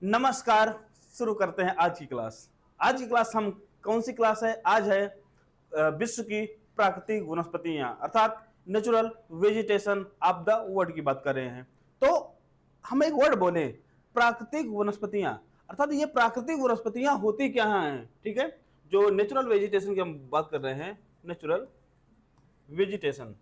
नमस्कार। शुरू करते हैं आज की क्लास। आज की क्लास हम कौन सी क्लास है? आज है विश्व की प्राकृतिक वनस्पतियां अर्थात natural vegetation of the world की बात कर रहे हैं। तो हम एक वर्ड बोले प्राकृतिक वनस्पतियां, अर्थात ये प्राकृतिक वनस्पतियां होती क्या हैं? ठीक है, जो नेचुरल वेजिटेशन की हम बात कर रहे हैं, नेचुरल वेजिटेशन।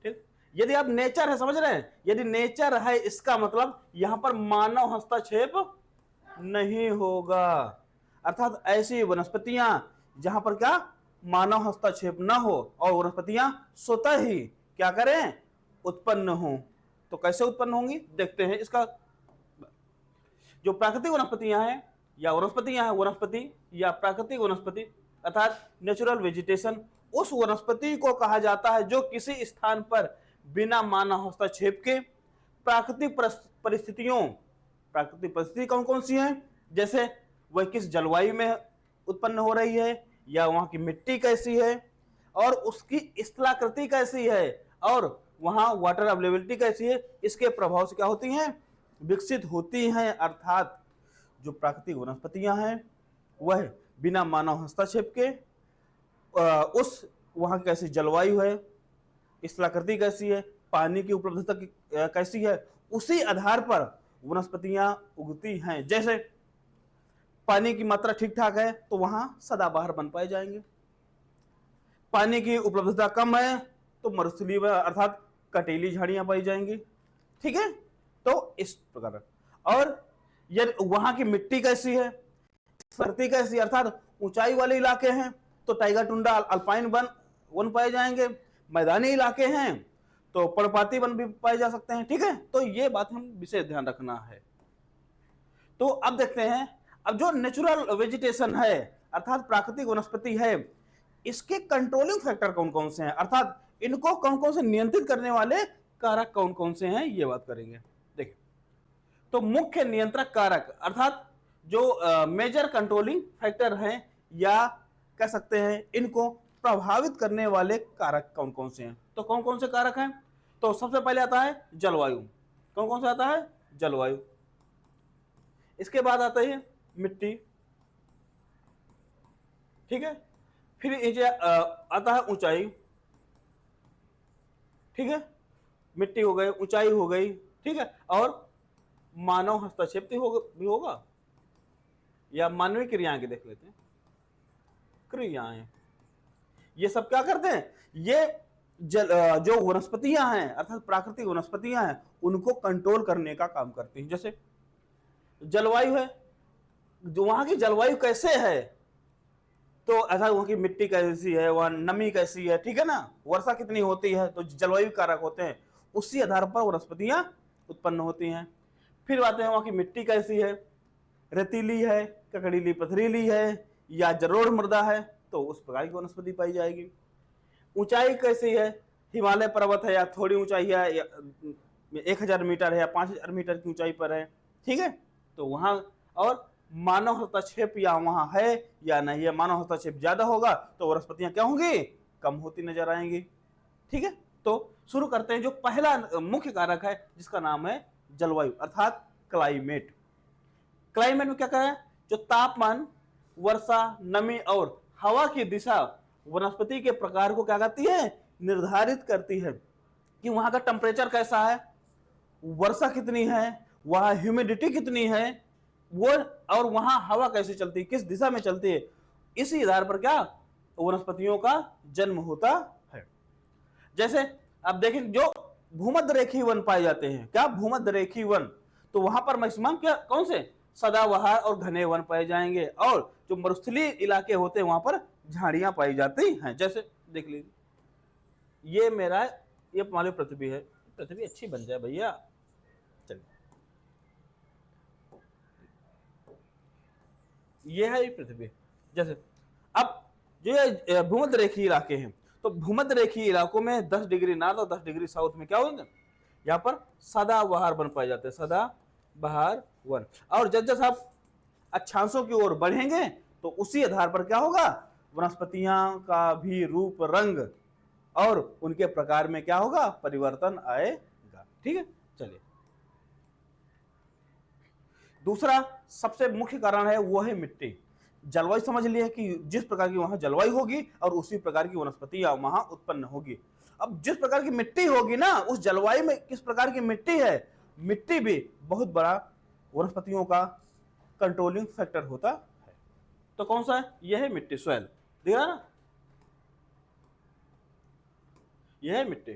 ठीक, यदि आप नेचर है, समझ रहे हैं, यदि नेचर है इसका मतलब यहां पर मानव हस्तक्षेप नहीं होगा। अर्थात ऐसी वनस्पतियां जहां पर क्या मानव हस्तक्षेप ना हो और वनस्पतियां स्वतः ही क्या करें, उत्पन्न हो। तो कैसे उत्पन्न होंगी देखते हैं। इसका जो प्राकृतिक वनस्पतियां हैं या वनस्पतियां हैं, वनस्पति या प्राकृतिक वनस्पति अर्थात नेचुरल वेजिटेशन, उस वनस्पति को कहा जाता है जो किसी स्थान पर बिना मानव हस्तक्षेप के प्राकृतिक परिस्थिति कौन कौन सी हैं, जैसे वह किस जलवायु में उत्पन्न हो रही है, या वहां की मिट्टी कैसी है, और उसकी स्थलाकृति कैसी है, और वहां वाटर अवेलेबिलिटी कैसी है, इसके प्रभाव से क्या होती हैं, विकसित होती हैं। अर्थात जो प्राकृतिक वनस्पतियां हैं वह बिना मानव हस्तक्षेप के उस वहां की कैसी जलवायु है, स्थलाकृति कैसी है, पानी की उपलब्धता कैसी है, उसी आधार पर वनस्पतियां उगती हैं। जैसे पानी की मात्रा ठीक ठाक है तो वहां सदाबहार बन पाए जाएंगे। पानी की उपलब्धता कम है तो मरुस्थलीय अर्थात कटीली झाड़ियां पाई जाएंगी। ठीक है, तो इस प्रकार। और यदि वहां की मिट्टी कैसी है, धरती कैसी, अर्थात ऊंचाई वाले इलाके हैं तो टाइगर टुंडा अल्पाइन वन पाए जाएंगे, मैदानी इलाके हैं तो पर्णपाती वन भी पाए जा सकते हैं। ठीक है, तो ये बात हम विशेष ध्यान रखना है। तो अब देखते हैं, अब जो नेचुरल वेजिटेशन है अर्थात प्राकृतिक वनस्पति है, इसके कंट्रोलिंग फैक्टर कौन कौन से हैं, अर्थात इनको कौन कौन से नियंत्रित करने वाले कारक कौन कौन से हैं, ये बात करेंगे। देखिए, तो मुख्य नियंत्रक कारक अर्थात जो मेजर कंट्रोलिंग फैक्टर हैं या कह सकते हैं इनको प्रभावित करने वाले कारक कौन कौन से हैं। तो कौन कौन से कारक हैं? तो सबसे पहले आता है जलवायु। कौन कौन सा आता है? जलवायु। इसके बाद आता है मिट्टी। ठीक है, फिर आता है ऊंचाई। ठीक है, मिट्टी हो गई, ऊंचाई हो गई। ठीक है, और मानव हस्तक्षेप भी होगा या मानवीय क्रियाएं की देख लेते हैं। क्रियाएं ये सब क्या करते हैं, ये जो वनस्पतियां हैं अर्थात प्राकृतिक वनस्पतियां हैं उनको कंट्रोल करने का काम करती हैं। जैसे जलवायु है, जो वहां की जलवायु कैसे है, तो ऐसा वहां की मिट्टी कैसी है, वहां नमी कैसी है, ठीक है ना, वर्षा कितनी होती है, तो जलवायु कारक होते हैं, उसी आधार पर वनस्पतियां उत्पन्न होती हैं। फिर बात है वहां की मिट्टी कैसी है, रेतीली है, ककड़ीली पथरीली है, या जलोढ़ मृदा है, तो उस प्रकार की वनस्पति पाई जाएगी। ऊंचाई कैसी है, हिमालय पर्वत है या थोड़ी ऊंचाई है, या 1000 मीटर है या 5000 मीटर की ऊंचाई पर है। ठीक है, तो वहां और मानव हस्तक्षेप या वहां है या नहीं है, मानव हस्तक्षेप ज्यादा होगा तो वनस्पतियां क्या होंगी, कम होती नजर आएंगी। ठीक है, तो शुरू करते हैं। जो पहला मुख्य कारक है जिसका नाम है जलवायु अर्थात क्लाइमेट। क्लाइमेट में क्या करें, जो तापमान, वर्षा, नमी और हवा की दिशा वनस्पति के प्रकार को क्या करती है, निर्धारित करती है कि वहां का टेम्परेचर कैसा है, वर्षा कितनी है, वहां ह्यूमिडिटी कितनी है, वो और वहां हवा कैसे चलती है, किस दिशा में चलती है, इसी आधार पर क्या वनस्पतियों का जन्म होता है। जैसे आप देखें जो भूमध्य रेखीय वन पाए जाते हैं, क्या भूमध्य रेखीय वन, तो वहां पर मैक्सिमम क्या कौन से सदाबहार और घने वन पाए जाएंगे, और जो मरुस्थलीय इलाके होते हैं वहां पर झाड़ियां पाई जाती हैं। जैसे देख लीजिए, ये हमारी पृथ्वी है, पृथ्वी अच्छी बन जाए भैया। चलिए, ये है पृथ्वी। जैसे अब जो ये भूमध्य रेखीय इलाके हैं, तो भूमध्य रेखीय इलाकों में 10 डिग्री नॉर्थ और 10 डिग्री साउथ में क्या होंगे, यहाँ पर सदाबहार वन पाए जाते हैं, सदाबहार वन। और जब जब आप अक्षांशों की ओर बढ़ेंगे तो उसी आधार पर क्या होगा, वनस्पतियां का भी रूप, रंग और उनके प्रकार में क्या होगा, परिवर्तन आएगा। ठीक है, चलिए दूसरा सबसे मुख्य कारण है वो है मिट्टी। जलवायु समझ लिया कि जिस प्रकार की वहां जलवायु होगी और उसी प्रकार की वनस्पतियां वहां उत्पन्न होगी। अब जिस प्रकार की मिट्टी होगी ना, उस जलवायु में किस प्रकार की मिट्टी है, मिट्टी भी बहुत बड़ा वनस्पतियों का कंट्रोलिंग फैक्टर होता है। तो कौन सा है? यह है मिट्टी, सॉइल। दिख रहा ना, यह है मिट्टी।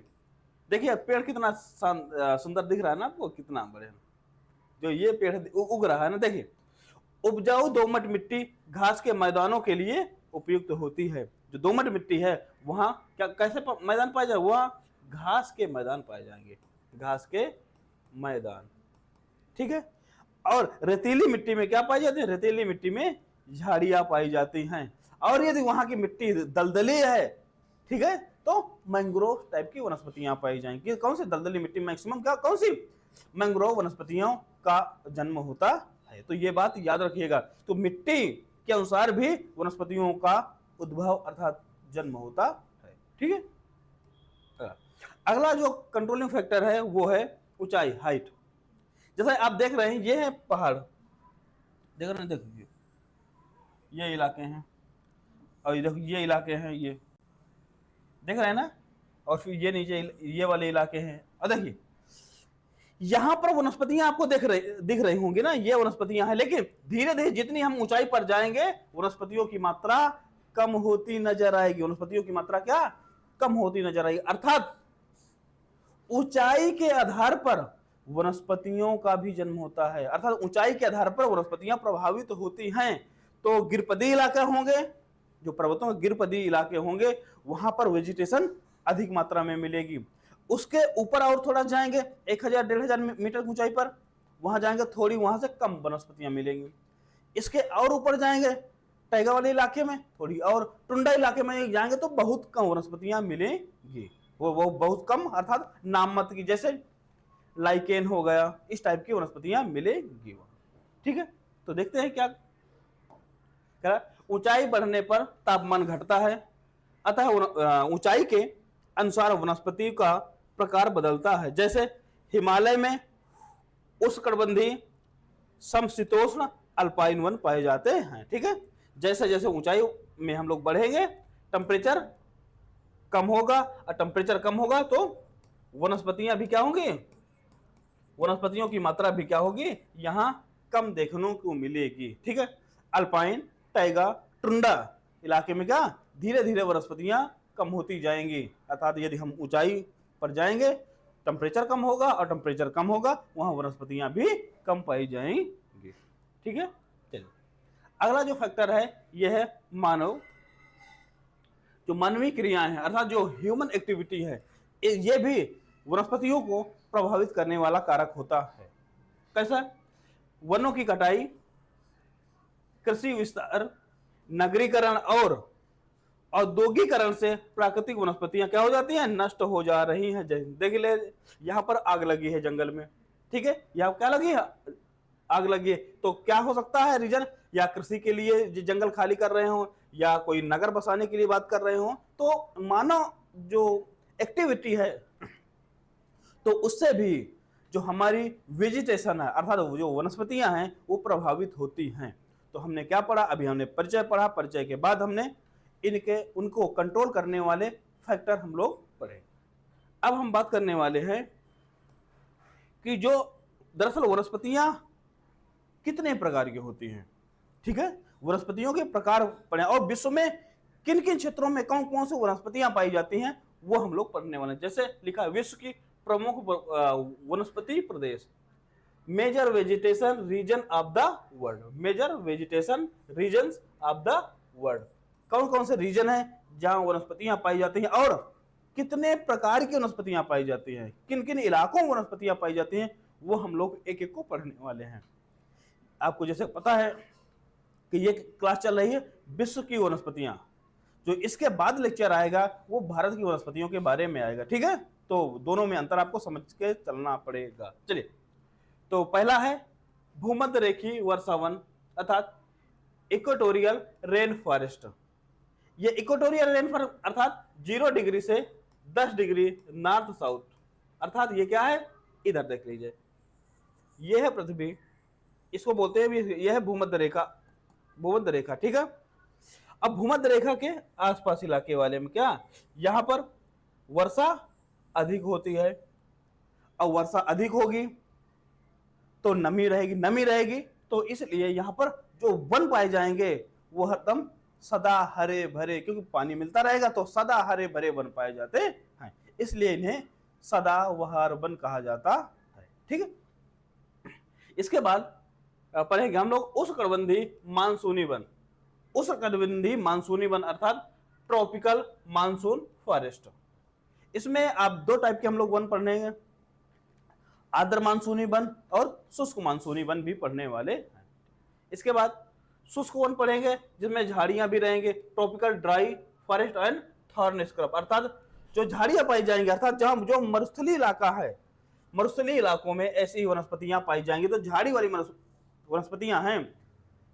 देखिए पेड़ कितना सुंदर दिख रहा है ना आपको, कितना बड़े जो ये पेड़ उग रहा है ना। देखिए उपजाऊ दोमट मिट्टी घास के मैदानों के लिए उपयुक्त होती है। जो दोमट मिट्टी है वहां क्या कैसे मैदान पाए जाए, वहां घास के मैदान पाए जाएंगे, घास के मैदान, ठीक है। और रेतीली मिट्टी में क्या पाई जाती है? रेतीली मिट्टी में झाड़ियां पाई जाती हैं। और यदि वहां की मिट्टी दलदली है, ठीक है, तो मैंग्रोव टाइप की वनस्पतियां पाई जाएंगी। कौन सी दलदली मिट्टी? मैक्सिमम क्या, कौन सी? मैंग्रोव वनस्पतियों का जन्म होता है। तो ये बात याद रखिएगा। तो मिट्टी के अनुसार भी वनस्पतियों का उद्भव अर्थात जन्म होता है, ठीक है। अगला जो कंट्रोलिंग फैक्टर है वो है ऊंचाई, हाइट। जैसे आप देख रहे हैं, ये है पहाड़, देख रहे हैं, देखिए ये इलाके हैं और ये देखो ये इलाके हैं, ये देख रहे हैं ना। और फिर ये नीचे ये वाले इलाके हैं। और देखिए यहां पर वनस्पतियां आपको दिख रही होंगी ना, ये वनस्पतियां हैं। लेकिन धीरे धीरे जितनी हम ऊंचाई पर जाएंगे वनस्पतियों की मात्रा कम होती नजर आएगी। वनस्पतियों की मात्रा क्या? कम होती नजर आएगी। अर्थात ऊंचाई के आधार पर वनस्पतियों का भी जन्म होता है। अर्थात ऊंचाई के आधार पर वनस्पतियां प्रभावित तो होती हैं। तो गिरपदी इलाके होंगे, जो पर्वतों के गिरपदी इलाके होंगे, वहां पर वेजिटेशन अधिक मात्रा में मिलेगी। उसके ऊपर और थोड़ा जाएंगे 1000-1500 मीटर ऊंचाई पर, वहां जाएंगे थोड़ी वहां से कम वनस्पतियां मिलेंगी। इसके और ऊपर जाएंगे टैगा वाले इलाके में, थोड़ी और टुंडा इलाके में जाएंगे तो बहुत कम वनस्पतियां मिलेंगी। वो बहुत कम, अर्थात नाम मत की, जैसे लाइकेन हो गया, इस टाइप की वनस्पतियां मिलेंगी, ठीक है। तो देखते हैं क्या ऊंचाई बढ़ने पर तापमान घटता है, अतः ऊंचाई के अनुसार वनस्पति का प्रकार बदलता है। जैसे हिमालय में उष्णकटिबंधीय समशीतोष्ण अल्पाइन वन पाए जाते हैं, ठीक है। जैसे जैसे ऊंचाई में हम लोग बढ़ेंगे टेम्परेचर कम होगा, और टेम्परेचर कम होगा तो वनस्पतियां भी क्या होंगी, वनस्पतियों की मात्रा भी क्या होगी, यहां कम देखने को मिलेगी, ठीक है। अल्पाइन, टैगा, टुंडा इलाके में क्या धीरे धीरे वनस्पतियां कम होती जाएंगी। अर्थात यदि हम ऊंचाई पर जाएंगे टेम्परेचर कम होगा, और टेम्परेचर कम होगा वहां वनस्पतियां भी कम पाई जाएंगी, ठीक है। चलिए अगला जो फैक्टर है यह है मानव, जो मानवीय क्रियाएं हैं, अर्थात जो ह्यूमन एक्टिविटी है, ये भी वनस्पतियों को प्रभावित करने वाला कारक होता है। कैसा? वनों की कटाई, कृषि विस्तार, नगरीकरण और औद्योगिकरण से प्राकृतिक वनस्पतियां क्या हो जाती हैं, नष्ट हो जा रही हैं। देख ले यहां पर आग लगी है जंगल में, ठीक है, यहां क्या लगी है, आग लगी है। तो क्या हो सकता है रीजन, या कृषि के लिए जंगल खाली कर रहे हो, या कोई नगर बसाने के लिए बात कर रहे हो। तो मानव जो एक्टिविटी है, तो उससे भी जो हमारी वेजिटेशन है, अर्थात जो वनस्पतियां हैं, वो प्रभावित होती हैं। तो हमने क्या पढ़ा, अभी हमने परिचय पढ़ा, परिचय के बाद हमने उनको कंट्रोल करने वाले फैक्टर हम लोग पढ़े। अब हम बात करने वाले हैं कि जो दरअसल वनस्पतियां कितने प्रकार की होती हैं, ठीक है। वनस्पतियों के प्रकार पढ़े और विश्व में किन किन क्षेत्रों में कौन कौन से वनस्पतियां पाई जाती हैं वो हम लोग पढ़ने वाले हैं। जैसे लिखा है विश्व की प्रमुख वनस्पति प्रदेश, major vegetation region of the world, major vegetation region of the world, कौन कौन से रीजन है जहां वनस्पतियां पाई जाती हैं और कितने प्रकार की वनस्पतियां पाई जाती हैं, किन किन इलाकों में वनस्पतियां पाई जाती हैं, वो हम लोग एक एक को पढ़ने वाले हैं। आपको जैसे पता है कि ये क्लास चल रही है विश्व की वनस्पतियां, जो इसके बाद लेक्चर आएगा वो भारत की वनस्पतियों के बारे में आएगा, ठीक है। तो दोनों में अंतर आपको समझ के चलना पड़ेगा। चलिए, तो पहला है भूमध्य रेखीय वर्षावन अर्थात इक्वेटोरियल रेन फॉरेस्ट। ये इक्वेटोरियल रेन फॉरेस्ट अर्थात 0 डिग्री से 10 डिग्री नॉर्थ साउथ, अर्थात ये क्या है, इधर देख लीजिए, ये है पृथ्वी इसको बोलते हैं, यह है भूमध्य रेखा, भूमध्य रेखा, ठीक है। अब भूमध्य रेखा के आसपास इलाके वाले में क्या, यहां पर वर्षा अधिक होती है, और वर्षा अधिक होगी तो नमी रहेगी, नमी रहेगी तो इसलिए यहां पर जो वन पाए जाएंगे वो हरदम सदा हरे भरे, क्योंकि पानी मिलता रहेगा तो सदा हरे भरे वन पाए जाते हैं, इसलिए इन्हें सदाबहार वन कहा जाता है, ठीक है। इसके बाद पढ़ेंगे हम लोग उष्णकटिबंधीय मानसूनी वन। उष्णकटिबंधीय मानसूनी वन अर्थात ट्रॉपिकल मानसून फॉरेस्ट। इसमें आप दो टाइप के हम लोग वन पढ़ेंगे, आर्द्र मानसूनी वन और शुष्क मानसूनी वन भी पढ़ने वाले हैं। इसके बाद शुष्क वन पढ़ेंगे जिसमें झाड़ियां भी रहेंगे, tropical dry forest and thorn scrub, अर्थात जो झाड़ियां पाई जाएंगी, अर्थात जहां जो मरुस्थलीय इलाका है, मरुस्थलीय इलाकों में ऐसी वनस्पतियां पाई जाएंगी। तो झाड़ी वाली वनस्पतियां हैं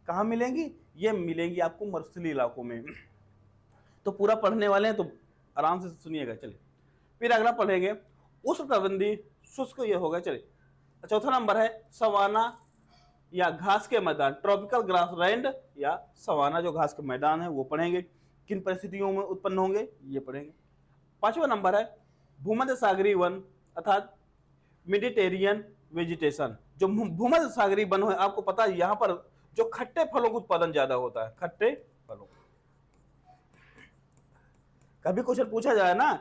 कहां मिलेंगी, ये मिलेंगी आपको मरुस्थलीय इलाकों में। तो पूरा पढ़ने वाले हैं तो आराम से सुनिएगा। चलिए फिर अगला पढ़ेंगे उष्णकटिबंधीय शुष्क, ये होगा। चलिए चौथा नंबर है सवाना या घास के मैदान, ट्रॉपिकल ग्रासलैंड या सवाना, जो घास के मैदान है वो पढ़ेंगे, किन परिस्थितियों में उत्पन्न होंगे ये पढ़ेंगे। पांचवा नंबर है भूमध्य सागरीय वन अर्थात मेडिटेरियन वेजिटेशन। जो भूमध्य सागरीय वन है, आपको पता है यहाँ पर जो खट्टे फलों का उत्पादन ज्यादा होता है, खट्टे फलों। कभी क्वेश्चन पूछा जाए ना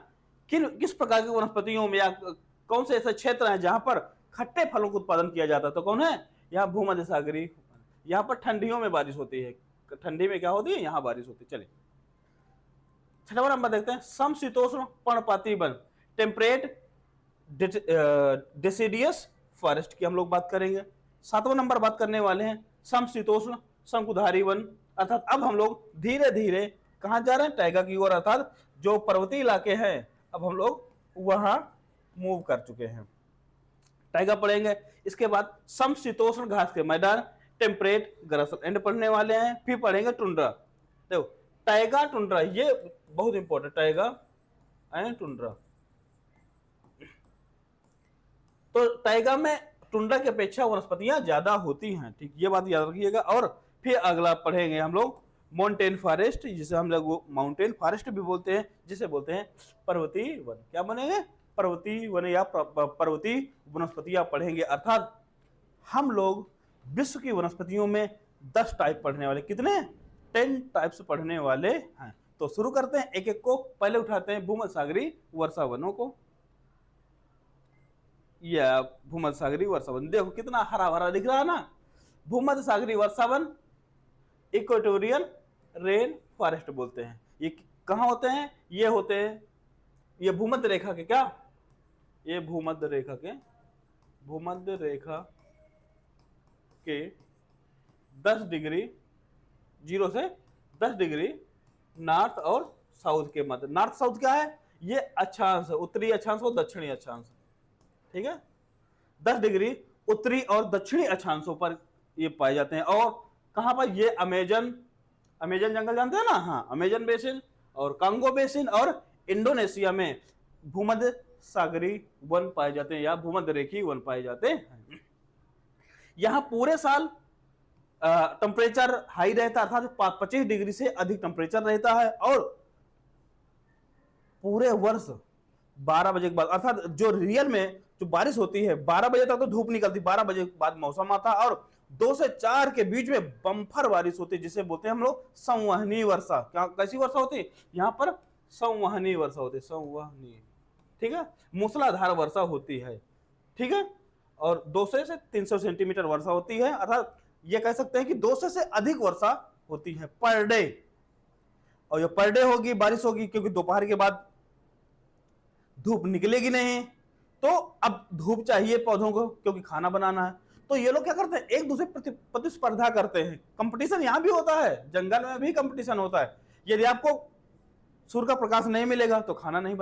किस प्रकार की वनस्पतियों में या कौन से ऐसे क्षेत्र हैं जहां पर खट्टे फलों का उत्पादन किया जाता है, तो कौन है, यहाँ भूमध्य सागरीय। यहाँ पर ठंडियों में बारिश होती है, ठंडी में क्या होती है, यहाँ बारिश होती है। चलिए छठवां नंबर देखते हैं समशीतोष्ण पर्णपाती वन, टेम्परेट डेसिडियस फॉरेस्ट की हम लोग बात करेंगे। सातवां नंबर बात करने वाले हैं समशीतोष्ण शंकुधारी वन, अर्थात अब हम लोग धीरे धीरे कहां जा रहे हैं, टाइगा की ओर, अर्थात जो पर्वतीय इलाके हैं अब हम लोग वहां मूव कर चुके हैं, टाइगा पढ़ेंगे। इसके बाद समशीतोष्ण घास के मैदान, टेम्परेट ग्रासलैंड पढ़ने वाले हैं। फिर पढ़ेंगे टुंड्रा। देखो टाइगा टुंड्रा ये बहुत इंपॉर्टेंट, टाइगा एंड टुंड्रा। तो टाइगा में टुंड्रा की अपेक्षा वनस्पतियां ज्यादा होती हैं, ठीक, ये बात याद रखिएगा। और फिर अगला पढ़ेंगे हम लोग माउंटेन फॉरेस्ट, जिसे हम लोग माउंटेन फॉरेस्ट भी बोलते हैं, जिसे बोलते हैं पर्वतीय वन। क्या बनेंगे, पर्वतीय वन या पर्वतीय वनस्पतियां पढ़ेंगे। अर्थात हम लोग विश्व की वनस्पतियों में 10 टाइप पढ़ने वाले, कितने, 10 टाइप्स पढ़ने वाले हैं। तो शुरू करते हैं एक एक को। पहले उठाते हैं भूमध्य सागरीय वर्षा वनों को, या भूमध्य सागरीय वर्षा वन। देखो कितना हरा भरा दिख रहा है ना। भूमध्य सागरीय वर्षा वन इक्वेटोरियल रेन फॉरेस्ट बोलते हैं। ये कहां होते हैं, ये होते हैं, ये भूमध्य रेखा के क्या, ये भूमध्य रेखा के 10 डिग्री 0 से 10 डिग्री नॉर्थ और साउथ के मध्य। नॉर्थ साउथ क्या है, ये अक्षांश, उत्तरी अक्षांश और दक्षिणी अक्षांश, ठीक है। 10 डिग्री उत्तरी और दक्षिणी अक्षांशों पर ये पाए जाते हैं। और कहां पर, ये अमेजन जंगल जानते हैं ना, हाँ, अमेजन बेसिन और कांगो बेसिन और इंडोनेशिया में भूमध्य सागरीय वन पाए जाते हैं या भूमध्य रेखीय वन पाए जाते हैं। यहां पूरे साल टेम्परेचर हाई रहता है, अर्थात 25 डिग्री से अधिक टेम्परेचर रहता है। और पूरे वर्ष 12 बजे के बाद, अर्थात जो रियल में जो बारिश होती है 12 बजे तक तो धूप निकलती, 12 बजे के बाद मौसम आता है, और 2 से 4 के बीच में बम्फर बारिश होती है, जिसे बोलते हैं हम लोग संवहनीय वर्षा। क्या, कैसी वर्षा होती है, यहाँ पर संवहनीय वर्षा होती है, संवहनीय, ठीक है, मूसलाधार वर्षा होती है, ठीक है। और 200 से 300 सेंटीमीटर वर्षा होती है, अर्थात ये कह सकते हैं कि 200 से अधिक वर्षा होती है पर डे। और ये पर डे होगी, बारिश होगी, क्योंकि दोपहर के बाद धूप निकलेगी नहीं, तो अब धूप चाहिए पौधों को, क्योंकि खाना बनाना है। तो ये लोग क्या करते हैं, एक दूसरे प्रतिस्पर्धा करते हैं। कंपटीशन यहां भी होता है, जंगल में भी कंपटीशन होता है। यदि आपको सूर्य का प्रकाश नहीं मिलेगा तो खाना नहीं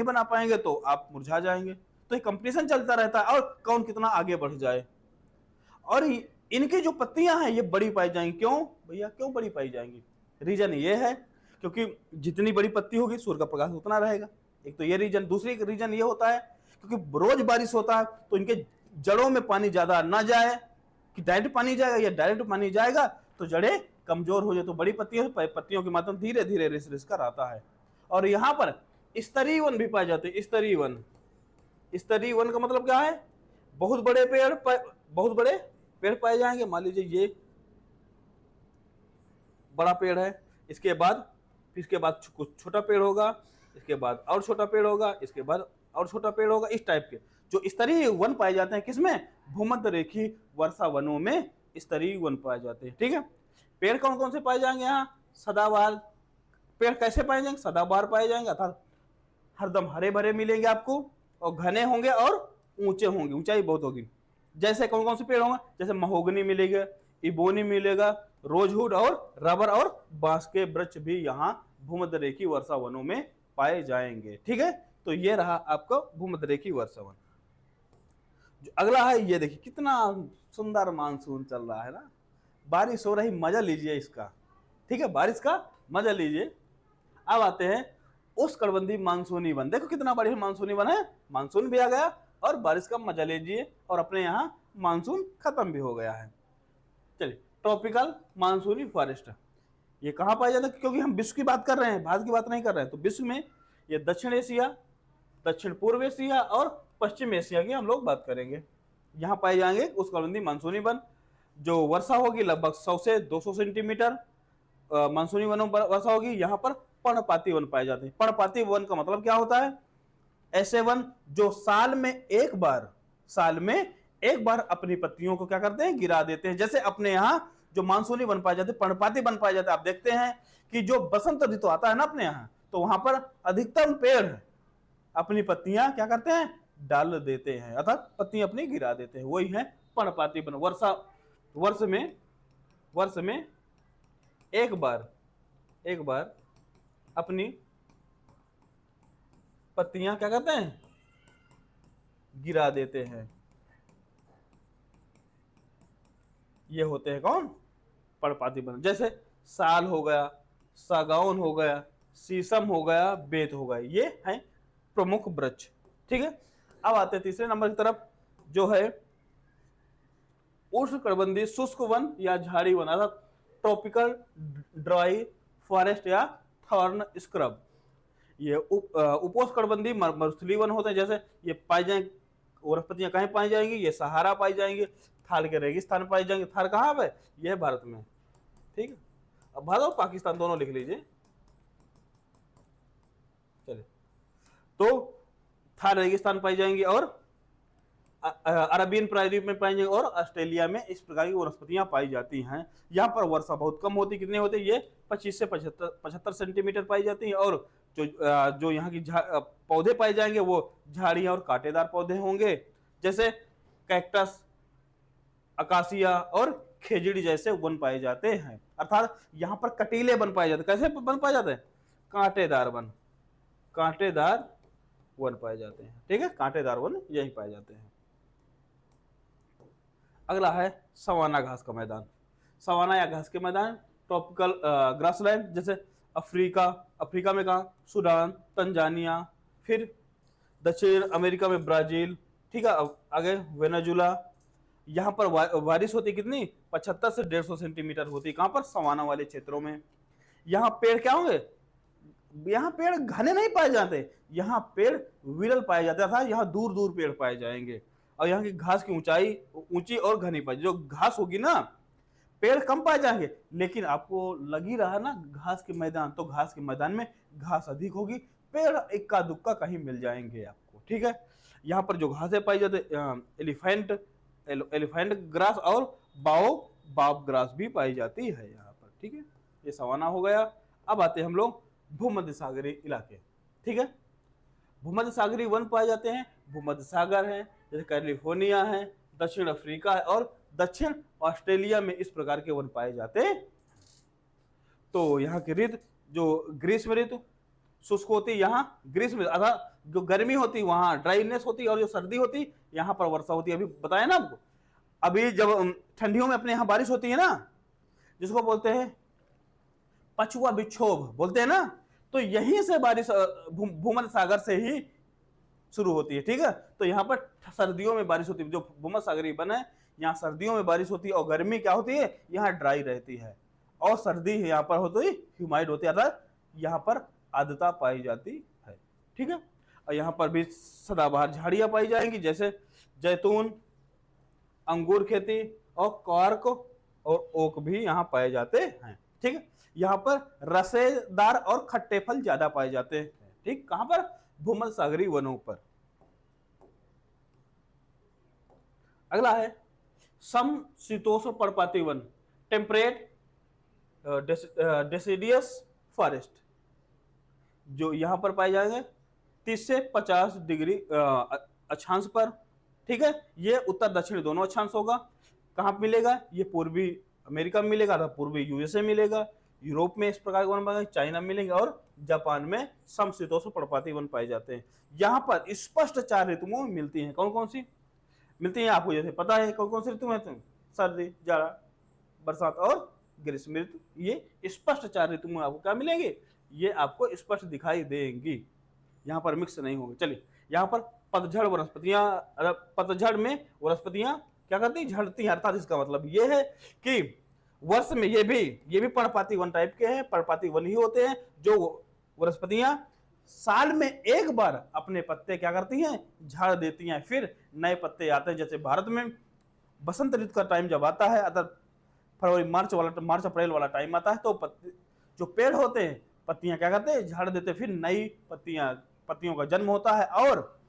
बना पाएंगे तो आप मुरझा जाएंगे। तो ये कंपटीशन चलता रहता है, और कौन कितना आगे बढ़ जाए। और इनकी जो पत्तियां हैं ये बड़ी पाई जाएंगी। क्यों भैया, क्यों बड़ी पाई जाएंगी, रीजन ये है क्योंकि जितनी बड़ी पत्ती होगी सूर्य का प्रकाश उतना रहेगा। एक तो ये रीजन। दूसरी रीजन ये होता है क्योंकि रोज बारिश होता है तो इनके जड़ों में पानी ज्यादा ना जाए, कि डायरेक्ट पानी जाएगा, या डायरेक्ट पानी जाएगा तो जड़ें कमजोर हो जाए, तो बड़ी पत्तियों के माध्यम धीरे धीरे रिस कर आता है। और यहाँ पर स्तरीय वन भी पाए जाते हैं। स्तरीय वन, स्तरीय वन का मतलब क्या है? बहुत बड़े पेड़ पाए जाएंगे। मान लीजिए ये बड़ा पेड़ है, इसके बाद कुछ छोटा पेड़ होगा, इसके बाद और छोटा पेड़ होगा, इसके बाद और छोटा पेड़ होगा। इस टाइप के जो स्तरीय वन पाए जाते हैं, किसमें? भूमध्य रेखीय वर्षा वनों में स्तरीय वन पाए जाते हैं। ठीक है, पेड़ कौन कौन से पाए जाएंगे? यहाँ सदाबहार पेड़ कैसे पाए जाएंगे? सदाबहार पाए जाएंगे, अर्थात हरदम हरे भरे मिलेंगे आपको, और घने होंगे और ऊंचे होंगे, ऊंचाई बहुत होगी। जैसे कौन कौन से पेड़ होंगे? जैसे महोगनी मिलेगा, इबोनी मिलेगा, रोजवुड और रबर और बांस के वृक्ष भी यहाँ भूमध्य रेखीय वर्षा वनों में पाए जाएंगे। ठीक है, तो ये रहा आपका भूमध्य रेखीय वर्षा वन। जो अगला है ये देखिए, कितना सुंदर मानसून चल रहा है ना, बारिश हो रही, मजा लीजिए इसका। ठीक है, बारिश का मजा लीजिए। अब आते हैं उष्णकटिबंधीय मानसूनी वन। देखो कितना बढ़िया मानसूनी वन है, मानसून भी आ गया और बारिश का मजा लीजिए, और अपने यहाँ मानसून खत्म भी हो गया है। चलिए, ट्रॉपिकल मानसूनी फॉरेस्ट ये कहाँ पाया जाता है? क्योंकि हम विश्व की बात कर रहे हैं, भारत की बात नहीं कर रहे हैं, तो विश्व में ये दक्षिण एशिया, दक्षिण पूर्व एशिया और पश्चिम एशिया की हम लोग बात करेंगे। यहाँ पाए जाएंगे उष्णकटिबंधीय मानसूनी वन, जो वर्षा होगी लगभग 100 से 200 सेंटीमीटर मानसूनी वनों पर वर्षा होगी। यहाँ पर पर्णपाती वन पाए जाते हैं। पर्णपाती वन का मतलब क्या होता है? ऐसे वन जो साल में एक बार अपनी पत्तियों को क्या करते हैं? गिरा देते हैं। जैसे अपने यहाँ जो मानसूनी वन पाए जाते हैं, पर्णपाती वन पाए जाते हैं। आप देखते हैं कि जो बसंत ऋतु आता है ना अपने यहाँ, तो वहां पर अधिकतम पेड़ अपनी पत्तियां क्या करते हैं? डाल देते हैं, अर्थात पत्तियां अपनी गिरा देते हैं। वही है पर्णपाती वन। वर्ष में एक बार अपनी पत्तियां क्या करते हैं? गिरा देते हैं। ये होते हैं कौन? पर्णपाती वन। जैसे साल हो गया, सागौन हो गया, शीशम हो गया, बेत हो गया, ये है प्रमुख वृक्ष। ठीक है, अब आते हैं तीसरे नंबर की तरफ, जो है उष्णकटिबंधीय शुष्क वन या झाड़ी वन, अर्थात ट्रॉपिकल ड्राई फॉरेस्ट या थॉर्न स्क्रब। ये उपोष्णकटिबंधीय मरुस्थलीय वन होते हैं। जैसे ये पाई जाएंगे, वनस्पतियां कहीं पाई जाएंगी? ये सहारा पाई जाएंगे, थार के रेगिस्तान पाई जाएंगे। थार कहाँ पे? यह भारत में। ठीक है, अब भारत और पाकिस्तान दोनों लिख लीजिए। चलिए, तो थार रेगिस्तान पाई जाएंगी, और अरबियन प्रायद्वीप में पाई जाएंगी, और ऑस्ट्रेलिया में इस प्रकार की वनस्पतियां पाई जाती हैं। यहाँ पर वर्षा बहुत कम होती, कितनी होती है? ये 25 से 75 सेंटीमीटर पाई जाती है। और जो यहाँ की पौधे पाए जाएंगे वो झाड़ियां और कांटेदार पौधे होंगे, जैसे कैक्टस, अकासिया और खेजड़ी जैसे वन पाए जाते हैं। अर्थात यहाँ पर कटीले वन पाए जाते हैं। कैसे वन पाए जाते हैं? कांटेदार वन पाए जाते हैं। ठीक है, कांटेदार वन यही पाए जाते हैं। अगला है सवाना घास का मैदान। सवाना या घास के मैदान, ट्रॉपिकल ग्रासलैंड, जैसे अफ्रीका में कहा? सूडान, तंजानिया, फिर दक्षिण अमेरिका में ब्राजील। ठीक है, अब आगे वेनेजुला। यहाँ पर बारिश होती कितनी? 75 से 150 सेंटीमीटर होती। कहाँ पर? सवाना वाले क्षेत्रों में। यहाँ पेड़ क्या होंगे? यहाँ पेड़ घने नहीं पाए जाते, यहाँ पेड़ विरल पाए जाते हैं। यहाँ दूर दूर पेड़ पाए जाएंगे, और यहाँ की घास की ऊंचाई ऊंची और घनी पाई। जो घास होगी ना, पेड़ कम पाए जाएंगे, लेकिन आपको लगी रहा ना घास के मैदान, तो घास के मैदान में घास अधिक होगी, पेड़ इक्का दुक्का कहीं मिल जाएंगे आपको। ठीक है, यहाँ पर जो घासें पाई जाती, एलिफेंट ग्रास और बाब ग्रास भी पाई जाती है यहाँ पर। ठीक है, ये सवाना हो गया। अब आते हैं हम लोग भूमध्य सागरीय इलाके। ठीक है, भूमध्य सागरीय वन पाए जाते हैं। भूमध्य सागर है, जैसे कैलिफोर्निया है, दक्षिण अफ्रीका है, और दक्षिण ऑस्ट्रेलिया में इस प्रकार के वन पाए जाते हैं। तो यहाँ की ऋतु, जो ग्रीष्म ऋतु शुष्क होती, यहाँ ग्रीष्म अर्थात जो गर्मी होती वहां ड्राइनेस होती, और जो सर्दी होती यहाँ पर वर्षा होती है। अभी बताया ना आपको। अभी जब ठंडियों में अपने यहाँ बारिश होती है ना, जिसको बोलते हैं पछुआ विक्षोभ बोलते हैं ना, तो यहीं से बारिश भूमध्य सागर से ही शुरू होती है, ठीक है। तो यहाँ पर सर्दियों में बारिश होती है, जो भूमध्यसागरीय वन है यहाँ सर्दियों में बारिश होती है, और गर्मी क्या होती है यहाँ ड्राई रहती है, और सर्दी यहाँ पर होती है ह्यूमाइड होती है, अर्थात यहाँ पर आर्द्रता पाई जाती है, ठीक है। और यहाँ पर भी सदाबहार झाड़ियां पाई जाएंगी, जैसे जैतून, अंगूर खेती और कॉर्क और ओक भी यहाँ पाए जाते हैं, ठीक है। यहाँ पर रसेदार और खट्टे फल ज्यादा पाए जाते हैं, ठीक। कहां पर? भूमध्यसागरीय वनों पर। अगला है समशीतोष्ण पर्णपाती वन, टेम्परेट डेसिडियस फॉरेस्ट, जो यहां पर पाए जाएंगे 30 से 50 डिग्री अक्षांश पर, ठीक है। ये उत्तर दक्षिण दोनों अक्षांश होगा। कहां पर मिलेगा? ये पूर्वी अमेरिका में मिलेगा, पूर्वी यूएसए मिलेगा, यूरोप में इस प्रकार के वन पाए, चाइना में मिलेंगे, और जापान में समशीतोष्ण पर्णपाती वन पाए जाते हैं। यहाँ पर स्पष्ट 4 ऋतुओं में मिलती हैं। कौन कौन सी मिलती हैं आपको जैसे पता है? कौन कौन सी ऋतु में? सर्दी, जाड़ा, बरसात और ग्रीष्म ऋतु। ये स्पष्ट 4 ऋतु में आपको क्या मिलेंगे? ये आपको स्पष्ट दिखाई देंगी, यहाँ पर मिक्स नहीं होंगे। चलिए, यहाँ पर पतझड़ वनस्पतियां, पतझड़ में वनस्पतियां क्या करती? झड़ती हैं। अर्थात इसका मतलब ये है कि वर्ष में ये भी पर्णपाती वन टाइप के हैं, पर्णपाती वन ही होते हैं, जो वनस्पतियां साल में एक बार अपने पत्ते क्या करती हैं? झाड़ देती हैं, फिर नए पत्ते आते हैं। जैसे भारत में बसंत ऋतु का टाइम जब आता है, अर्थात फरवरी मार्च अप्रैल वाला टाइम आता है, तो जो पेड़ होते हैं पत्तियां क्या करते हैं? झाड़ देते हैं, फिर नई पत्तियों का जन्म होता है और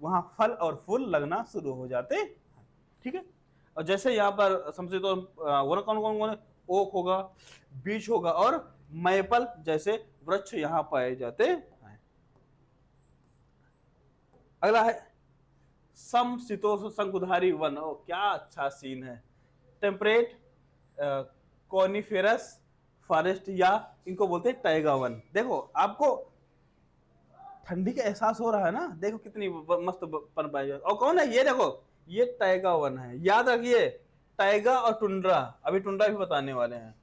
वहां फल और फूल लगना शुरू हो जाते हैं, ठीक है। और जैसे यहाँ पर समशीतोष्ण वन कौन ओक होगा, बीच होगा और मैपल जैसे वृक्ष यहाँ पाए जाते हैं। अगला है समशीतोष्ण शंकुधारी वन। ओ क्या अच्छा सीन है। टेम्परेट कॉनिफेरस फॉरेस्ट, या इनको बोलते हैं टैगा वन। देखो आपको ठंडी का एहसास हो रहा है ना, देखो कितनी मस्त पन पाई जाए। और कौन है ये? देखो ये टैगा वन है, याद रखिए। टैगा और टुंड्रा, अभी टुंड्रा भी बताने वाले हैं,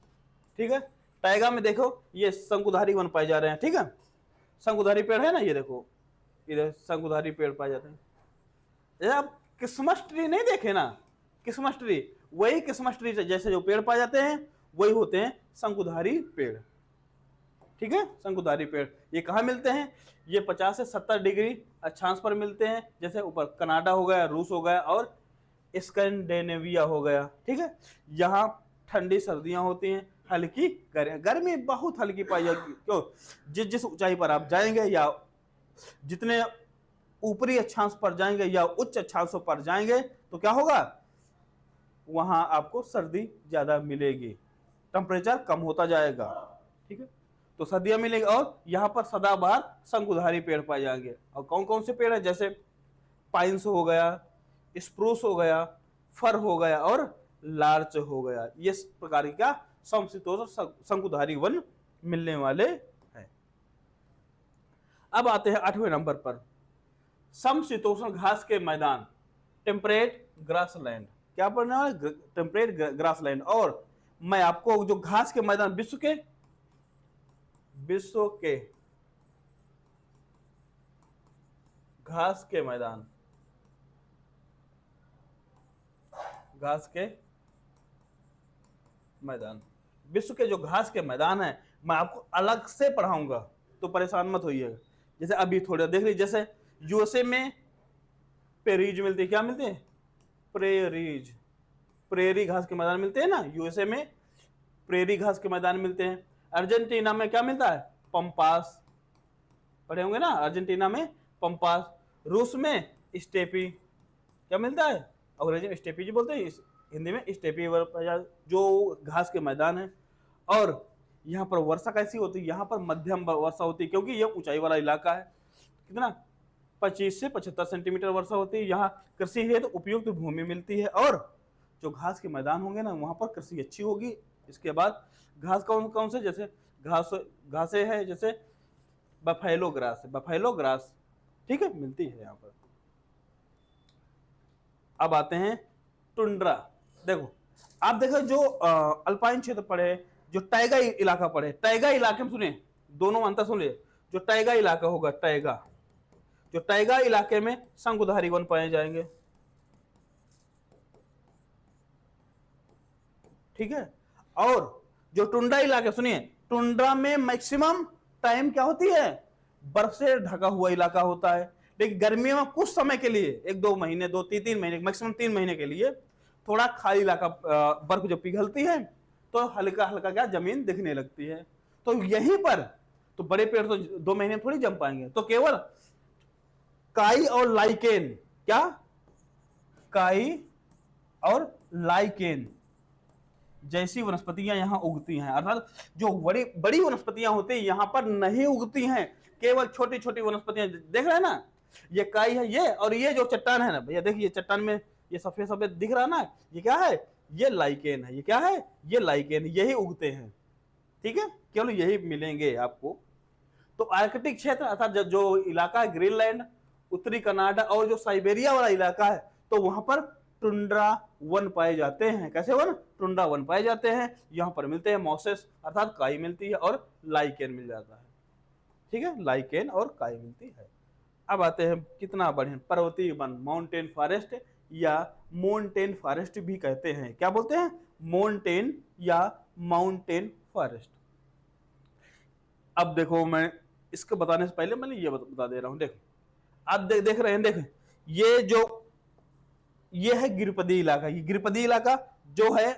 ठीक है। टैगा में देखो ये शंकुधारी वन पाए जा रहे हैं, ठीक है। शंकुधारी पेड़ है ना, ये देखो इधर शंकुधारी पेड़ पाए जाते हैं। आप क्रिसमस ट्री नहीं देखे ना, क्रिसमस ट्री, वही क्रिसमस ट्री जैसे जो पेड़ पाए जाते हैं वही होते हैं शंकुधारी पेड़, ठीक है। शंकुधारी पेड़ ये कहाँ मिलते हैं? ये 50 से 70 डिग्री अक्षांश पर मिलते हैं, जैसे ऊपर कनाडा हो गया, रूस हो गया और स्कैंडिनेविया हो गया, ठीक है। यहाँ ठंडी सर्दियां होती हैं, हल्की गर्मी बहुत हल्की पाई जाएगी। क्यों? जिस ऊंचाई पर आप जाएंगे या जितने ऊपरी अक्षांश पर जाएंगे या उच्च अक्षांशों पर जाएंगे तो क्या होगा? वहां आपको सर्दी ज्यादा मिलेगी, टेम्परेचर कम होता जाएगा, ठीक है। तो सर्दियां मिलेंगी और यहाँ पर सदाबहार शंकुधारी पेड़ पाए जाएंगे। और कौन कौन से पेड़ है? जैसे पाइन्स हो गया, स्प्रूस हो गया, फर हो गया और लार्च हो गया। ये प्रकार की क्या समशीतोष्ण शंकुधारी वन मिलने वाले हैं। अब आते हैं 8वें नंबर पर, समशीतोष्ण घास के मैदान, टेम्परेट ग्रासलैंड। क्या पढ़ने वाले? Temperate grassland. और मैं आपको जो घास के मैदान विश्व के घास के मैदान, घास के मैदान, विश्व के जो घास के मैदान है मैं आपको अलग से पढ़ाऊंगा, तो परेशान मत होइएगा। जैसे अभी थोड़ा देख लीजिए, जैसे यूएसए में पेरीज मिलती है, क्या मिलते हैं? प्रेरीज, प्रेरी घास के मैदान मिलते हैं ना, यूएसए में प्रेरी घास के मैदान मिलते हैं। अर्जेंटीना में क्या मिलता है? पंपास, पढ़े होंगे ना, अर्जेंटीना में पंपास। रूस में स्टेपी, क्या मिलता है? अंग्रेजी में स्टेपी जी बोलते हैं, हिंदी में स्टेपी, जो घास के मैदान है। और यहाँ पर वर्षा कैसी होती है? यहाँ पर मध्यम वर्षा होती है, क्योंकि यह ऊंचाई वाला इलाका है। कितना? 25 से 75 सेंटीमीटर वर्षा होती है। यहाँ कृषि हेतु तो उपयुक्त भूमि मिलती है, और जो घास के मैदान होंगे ना वहां पर कृषि अच्छी होगी। इसके बाद घास कौन कौन से? जैसे घासें है, जैसे बफेलो ग्रास, बफेलो ग्रास, ठीक है, मिलती है यहाँ पर। अब आते हैं टुंड्रा। देखो आप देखो, जो अल्पाइन क्षेत्र पड़े, जो टैगा इलाका पड़े, टैगा इलाके में सुने दोनों अंतर सुन लिए। जो टैगा इलाका होगा, टैगा, जो टाइगा इलाके में शंकुधारी वन पाए जाएंगे। ठीक है। और जो टुंड्रा इलाके, सुनिए, टुंड्रा में मैक्सिमम टाइम क्या होती है, बर्फ से ढका हुआ इलाका होता है। लेकिन गर्मियों में कुछ समय के लिए, 1-2 महीने, 2-3 महीने, मैक्सिमम 3 महीने के लिए थोड़ा खाली इलाका, बर्फ जब पिघलती है तो हल्का हल्का क्या जमीन दिखने लगती है। तो यहीं पर तो बड़े पेड़ तो 2 महीने में थोड़ी जम पाएंगे, तो केवल काई और लाइकेन, क्या, काई और लाइकेन जैसी वनस्पतियां यहां उगती हैं। अर्थात जो बड़ी बड़ी वनस्पतियां होती हैं यहां पर नहीं उगती हैं, केवल छोटी छोटी वनस्पतियां। देख रहे हैं ना, ये काई है ये, और ये जो चट्टान है ना भैया, देखिए चट्टान में ये सफेद सफेद दिख रहा ना, ये क्या है, ये लाइकेन है। ये क्या है, ये लाइकेन, यही उगते हैं। ठीक है, केवल यही मिलेंगे आपको। तो आर्कटिक क्षेत्र अर्थात जो इलाका है ग्रीनलैंड, उत्तरी कनाडा और जो साइबेरिया वाला इलाका है, तो वहां पर टुंड्रा वन पाए जाते हैं। कैसे वन, टुंड्रा वन पाए जाते हैं। यहां पर मिलते हैं मॉसेस अर्थात काई मिलती है, और लाइकेन मिल जाता है। ठीक है, लाइकेन और काई मिलती है। अब आते हैं कितना बढ़िया, पर्वतीय वन, माउंटेन फॉरेस्ट, या माउंटेन फॉरेस्ट भी कहते हैं। क्या बोलते हैं, माउंटेन या माउंटेन फॉरेस्ट। अब देखो, मैं इसको बताने से पहले मैंने ये बता दे रहा हूं। देखो आप देख रहे हैं, देखो ये है गिरिपदी इलाका। ये गिरिपदी इलाका जो है,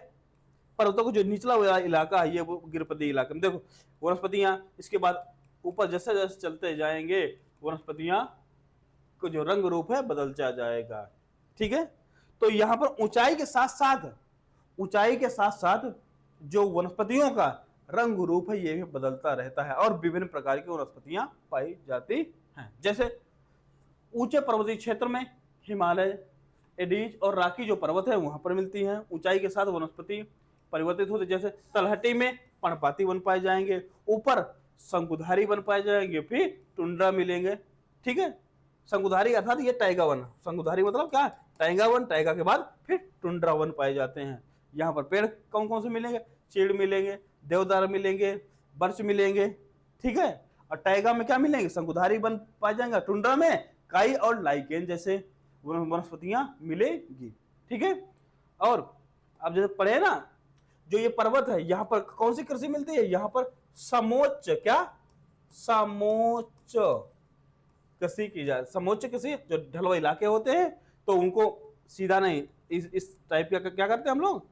पर्वतों को जो निचला हुआ इलाका है, ये वो गिरिपदी इलाका में देखो वनस्पतियां। इसके बाद ऊपर जैसे जैसे चलते जाएंगे, वनस्पतियां को जो रंग रूप है बदलता जाएगा। ठीक है, तो यहां पर ऊंचाई के साथ साथ जो वनस्पतियों का रंग रूप है ये भी बदलता रहता है, और विभिन्न प्रकार की वनस्पतियां पाई जाती हैं। जैसे ऊंचे पर्वतीय क्षेत्र में हिमालय, एडीज और राकी जो पर्वत है वहां पर मिलती हैं। ऊंचाई के साथ वनस्पति परिवर्तित होते, जैसे तलहटी में पर्णपाती वन पाए जाएंगे, ऊपर शंकुधारी वन पाए जाएंगे, फिर टुंड्रा मिलेंगे। ठीक है, शंकुधारी अर्थात ये टाइगा वन, शंकुधारी मतलब क्या, टाइगा वन, टाइगा के बाद फिर टुंड्रा वन पाए जाते हैं। यहाँ पर पेड़ कौन कौन से मिलेंगे, चीड़ मिलेंगे, देवदार मिलेंगे, बर्च मिलेंगे। ठीक है, और टाइगा में क्या मिलेंगे, शंकुधारी वन पाए जाएंगे, टुंड्रा में काई और लाइकेन जैसे वनस्पतियां मिलेगी। ठीक है, और अब जैसे पढ़े ना, जो ये पर्वत है यहाँ पर कौन सी कृषि मिलती है, यहाँ पर समोच्च, क्या, समोच्च कृषि की जाए। समोच्च कृषि, जो ढलुआ इलाके होते हैं तो उनको सीधा नहीं, इस टाइप का क्या करते हैं हम लोग,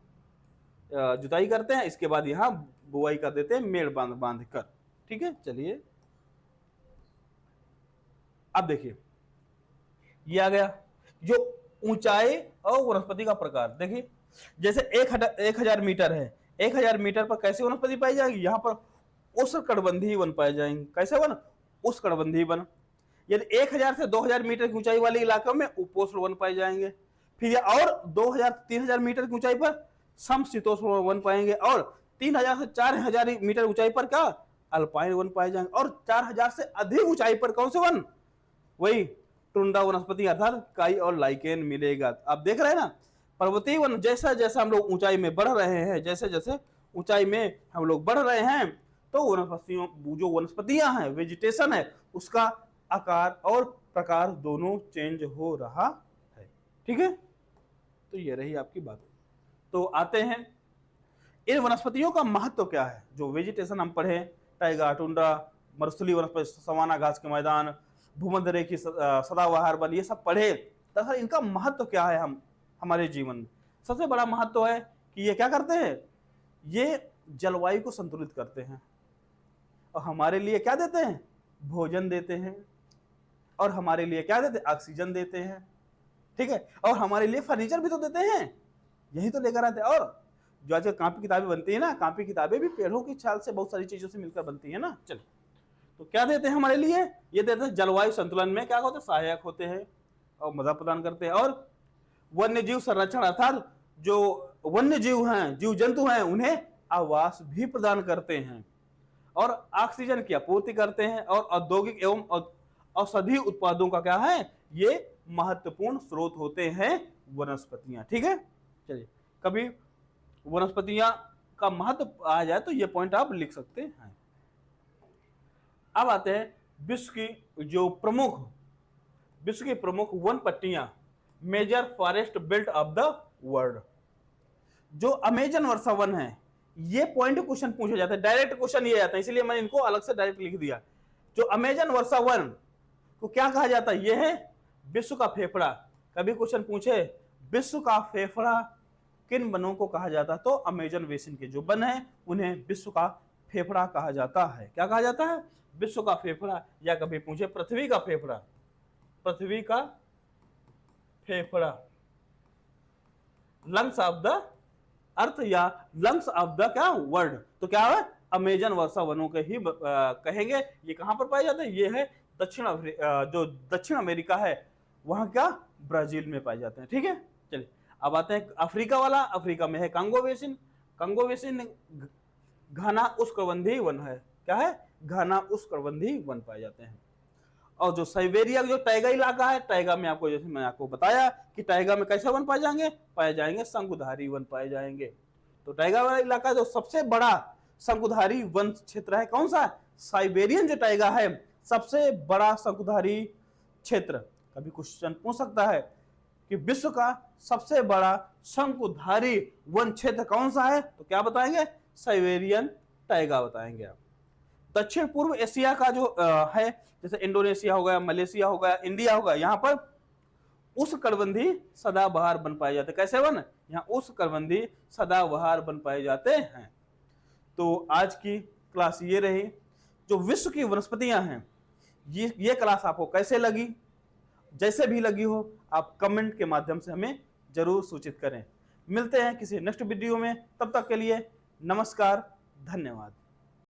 जुताई करते हैं, इसके बाद यहाँ बुआई कर देते हैं मेड़ बांध बांध कर। ठीक है, चलिए अब देखिए ये आ गया जो ऊंचाई और वनस्पति का प्रकार। देखिए जैसे 1000 मीटर है, 1000 मीटर पर कैसे वनस्पति पाई जाएगी, यहाँ पर उष्णकटिबंधीय वन पाए जाएंगे। कैसे वन, उष्णकटिबंधीय वन। यदि 1000 से 2000 मीटर की ऊंचाई वाले इलाकों में उपोष्ण वन पाए जाएंगे। फिर और 2000-3000 मीटर की ऊंचाई पर समशीतोष्ण वन पाएंगे, और 3000 से 4000 मीटर ऊंचाई पर क्या, अल्पाइन वन पाए जाएंगे, और 4000 से अधिक ऊंचाई पर कौन से वन, वही टुंड्रा वनस्पति अर्थात काई और लाइकेन मिलेगा। आप देख रहे हैं ना, पर्वतीय वन जैसा जैसा हम लोग ऊंचाई में बढ़ रहे हैं, जैसे जैसे ऊंचाई में हम लोग बढ़ रहे हैं, तो वनस्पतियों, जो वनस्पतियां हैं, वेजिटेशन है, उसका आकार और प्रकार दोनों चेंज हो रहा है। ठीक है, तो ये रही आपकी बात। तो आते हैं इन वनस्पतियों का महत्व क्या है। जो वेजिटेशन हम पढ़े, टाइगा, टुंड्रा, मरुस्थलीय वनस्पति, सवाना घास के मैदान, भूमध्य रेखीय सदाबहार वन, ये सब पढ़े। दरअसल इनका महत्व क्या है हमारे जीवन में। सबसे बड़ा महत्व है कि ये क्या करते हैं, ये जलवायु को संतुलित करते हैं, और हमारे लिए क्या देते हैं, भोजन देते हैं, और हमारे लिए क्या देते हैं, ऑक्सीजन देते हैं। ठीक है, और हमारे लिए फर्नीचर भी तो देते हैं, यही तो लेकर आते हैं। और जो आज कॉपी किताबें बनती है ना, कॉपी किताबें भी पेड़ों की छाल से, बहुत सारी चीजों से मिलकर बनती है ना। चलिए, तो क्या देते हैं हमारे लिए, ये देते हैं जलवायु संतुलन में क्या होते हैं, सहायक होते हैं और मदद प्रदान करते हैं। और वन्य जीव संरक्षण अर्थात जो वन्य जीव हैं, जीव जंतु हैं, उन्हें आवास भी प्रदान करते हैं, और ऑक्सीजन की आपूर्ति करते हैं, और औद्योगिक एवं औषधि उत्पादों का क्या है, ये महत्वपूर्ण स्रोत होते हैं वनस्पतियां। ठीक है, चलिए कभी वनस्पतियां का महत्व आ जाए तो ये पॉइंट आप लिख सकते हैं। अब आते हैं विश्व की जो प्रमुख विश्व की प्रमुख वन पट्टियां, major forest belt of the world. जो अमेजन वर्षा वन है, ये पॉइंट क्वेश्चन पूछे जाते हैं, डायरेक्ट क्वेश्चन ये आता है, इसलिए मैंने इनको अलग से डायरेक्ट लिख दिया। जो अमेजन वर्षा वन को क्या कहा जाता है, ये है विश्व का फेफड़ा। कभी क्वेश्चन पूछे विश्व का फेफड़ा किन वनों को कहा जाता है, तो अमेजन बेसिन के जो वन है उन्हें विश्व का फेफड़ा कहा जाता है। क्या कहा जाता है, विश्व का फेफड़ा। या कभी पूछे पृथ्वी का फेफड़ा, पृथ्वी का फेफड़ा, लंग्स ऑफ द अर्थ या लंग्स ऑफ द क्या वर्ल्ड, तो क्या है अमेजन वर्षा वनों के ही कहेंगे। ये कहां पर पाए जाते हैं, ये है जो दक्षिण अमेरिका है वहां क्या ब्राजील में पाए जाते हैं। ठीक है, चलिए अब आते हैं अफ्रीका वाला। अफ्रीका में है कांगो बेसिन। कांगो बेसिन घना उष्णकटिबंधीय वन है। क्या है, घना उष्णकटिबंधीय वन पाए जाते हैं। और जो साइबेरिया जो टाइगा इलाका है, टाइगा में आपको जैसे मैंने आपको बताया कि टाइगा में कैसे वन पाए जाएंगे शंकुधारी वन पाए जाएंगे। तो टाइगा वाला इलाका जो सबसे बड़ा शंकुधारी वन क्षेत्र है, कौन सा, साइबेरियन जो टाइगा है सबसे बड़ा शंकुधारी क्षेत्र। कभी क्वेश्चन पूछ सकता है कि विश्व का सबसे बड़ा शंकुधारी वन क्षेत्र कौन सा है, तो क्या बताएंगे, साइबेरियन टाइगा बताएंगे आप। दक्षिण पूर्व एशिया का जो है, जैसे इंडोनेशिया हो गया, मलेशिया हो गया, इंडिया हो गया, यहाँ पर उष्णकटिबंधीय सदाबहार वन पाए जाते हैं। कैसे वन, यहाँ उष्णकटिबंधीय सदाबहार वन पाए जाते हैं। तो आज की क्लास ये रही। जो विश्व की वनस्पतियां हैं, ये क्लास आपको कैसे लगी, जैसे भी लगी हो आप कमेंट के माध्यम से हमें जरूर सूचित करें। मिलते हैं किसी नेक्स्ट वीडियो में, तब तक के लिए नमस्कार, धन्यवाद।